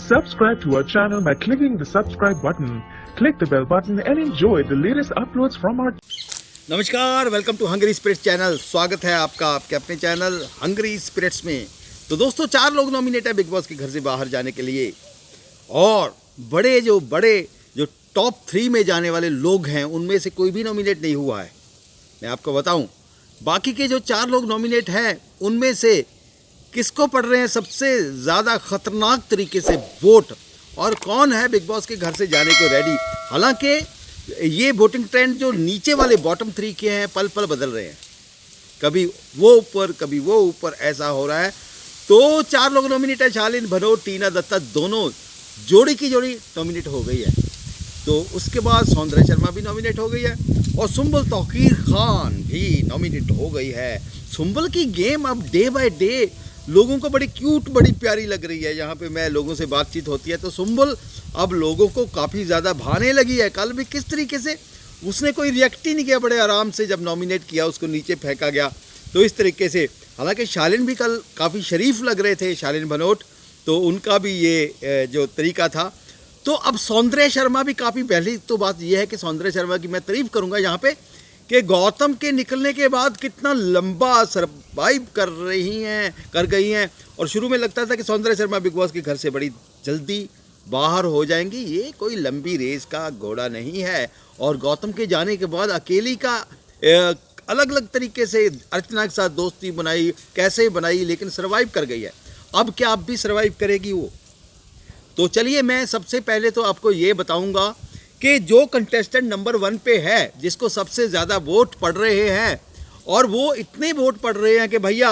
Subscribe to our channel by clicking the subscribe button. Click the bell button and enjoy the latest uploads from our. नमस्कार, welcome to hungry spirits channel. स्वागत है आपका आपके अपने channel Hungary spirits में। तो दोस्तों, 4 लोग नॉमिनेट है बिग बॉस के घर से बाहर जाने के लिए, और बड़े जो टॉप 3 में जाने वाले लोग हैं उनमें से कोई भी नॉमिनेट नहीं हुआ है। मैं आपको बताऊं, बाकी के जो 4 लोग नॉमिनेट हैं उनमें से किसको पड़ रहे हैं सबसे ज़्यादा खतरनाक तरीके से वोट, और कौन है बिग बॉस के घर से जाने को रेडी। हालांकि ये वोटिंग ट्रेंड जो नीचे वाले बॉटम 3 के हैं पल पल बदल रहे हैं, कभी वो ऊपर कभी वो ऊपर, ऐसा हो रहा है। तो 4 लोग नॉमिनेट है। शालीन भनोट, टीना दत्ता दोनों जोड़ी की जोड़ी नॉमिनेट हो गई है। तो उसके बाद सौंदर्य शर्मा भी नॉमिनेट हो गई है, और सुंबल तौकीर खान भी नॉमिनेट हो गई है। सुंबल की गेम अब डे बाय डे लोगों को बड़ी क्यूट, बड़ी प्यारी लग रही है। यहाँ पे मैं लोगों से बातचीत होती है तो सुंबल अब लोगों को काफ़ी ज़्यादा भाने लगी है। कल भी किस तरीके से उसने कोई रिएक्ट ही नहीं किया, बड़े आराम से जब नॉमिनेट किया उसको नीचे फेंका गया। तो इस तरीके से, हालांकि शालीन भी कल काफ़ी शरीफ लग रहे थे, शालीन भनोट, तो उनका भी ये जो तरीका था। तो अब सौंदर्य शर्मा भी काफ़ी, पहली तो बात यह है कि सौंदर्य शर्मा की मैं तारीफ़ करूँगा यहाँ पे कि गौतम के निकलने के बाद कितना लंबा सर्वाइव कर गई हैं। और शुरू में लगता था कि सौंदर्य शर्मा बिग बॉस के घर से बड़ी जल्दी बाहर हो जाएंगी, ये कोई लंबी रेस का घोड़ा नहीं है। और गौतम के जाने के बाद अकेली का अलग अलग तरीके से अर्चना के साथ दोस्ती बनाई, कैसे बनाई, लेकिन सर्वाइव कर गई है। अब क्या अब भी सर्वाइव करेगी वो? तो चलिए, मैं सबसे पहले तो आपको ये बताऊंगा कि जो कंटेस्टेंट नंबर 1 पे है, जिसको सबसे ज़्यादा वोट पड़ रहे हैं, और वो इतने वोट पड़ रहे हैं कि भैया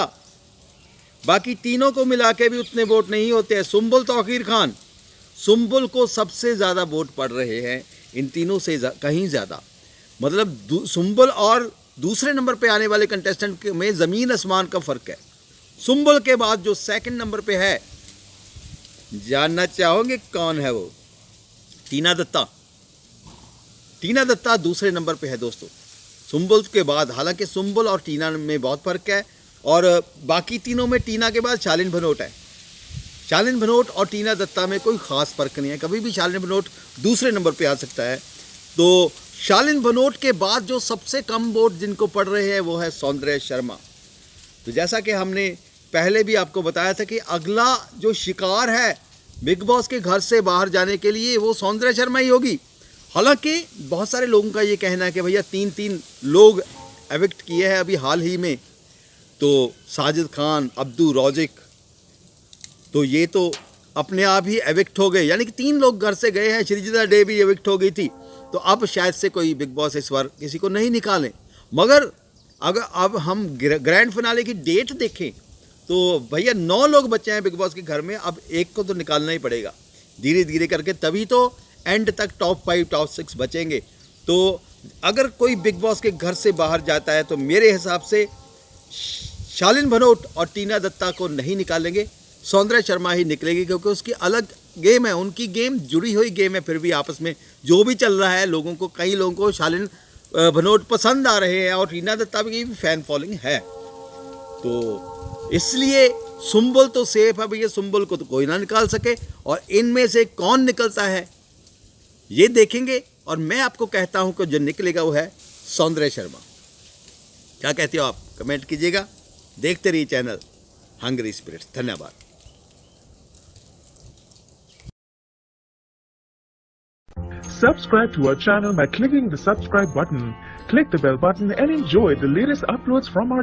बाकी तीनों को मिला के भी उतने वोट नहीं होते हैं। सुंबल तौकीर खान, सुंबल को सबसे ज़्यादा वोट पड़ रहे हैं इन तीनों से कहीं ज़्यादा। मतलब सुंबल और दूसरे नंबर पे आने वाले कंटेस्टेंट में ज़मीन आसमान का फ़र्क है। सुंबल के बाद जो सेकंड नंबर पे है, जानना चाहोगे कौन है वो? टीना दत्ता। टीना दत्ता दूसरे नंबर पे है दोस्तों, सुंबल के बाद। हालांकि सुंबल और टीना में बहुत फ़र्क है, और बाकी तीनों में टीना के बाद शालीन भनोट है। शालीन भनोट और टीना दत्ता में कोई ख़ास फ़र्क नहीं है, कभी भी शालीन भनोट दूसरे नंबर पे आ सकता है। तो शालीन भनोट के बाद जो सबसे कम वोट जिनको पड़ रहे हैं वो है सौंदर्य शर्मा। तो जैसा कि हमने पहले भी आपको बताया था कि अगला जो शिकार है बिग बॉस के घर से बाहर जाने के लिए वो सौंदर्य शर्मा ही होगी। हालांकि बहुत सारे लोगों का ये कहना है कि भैया 3 लोग एविक्ट किए हैं अभी हाल ही में, तो साजिद खान, अब्दू रौजिक, तो ये तो अपने आप ही एविक्ट हो गए, यानी कि 3 लोग घर से गए हैं। श्रीजिता डे भी एविक्ट हो गई थी, तो अब शायद से कोई बिग बॉस इस बार किसी को नहीं निकालें। मगर अगर अब हम ग्रैंड फिनाले की डेट देखें तो भैया 9 लोग बचे हैं बिग बॉस के घर में, अब एक को तो निकालना ही पड़ेगा धीरे धीरे करके, तभी तो एंड तक टॉप 5 टॉप 6 बचेंगे। तो अगर कोई बिग बॉस के घर से बाहर जाता है तो मेरे हिसाब से शालीन भनोट और टीना दत्ता को नहीं निकालेंगे, सौंदर्य शर्मा ही निकलेगी, क्योंकि उसकी अलग गेम है, उनकी गेम जुड़ी हुई गेम है। फिर भी आपस में जो भी चल रहा है, लोगों को, कई लोगों को शालीन भनोट पसंद आ रहे हैं, और टीना दत्ता की भी फैन फॉलोइंग है। तो इसलिए सुंबल तो सेफ है भैया, सुंबल को तो कोई ना निकाल सके, और इनमें से कौन निकलता है ये देखेंगे। और मैं आपको कहता हूं कि जो निकलेगा वो है सौंदर्य शर्मा। क्या कहते हो आप? कमेंट कीजिएगा। देखते रहिए चैनल हंगरी स्पिरिट्स। धन्यवाद। Subscribe to our channel by clicking the subscribe button. Click the bell button and enjoy the latest uploads from our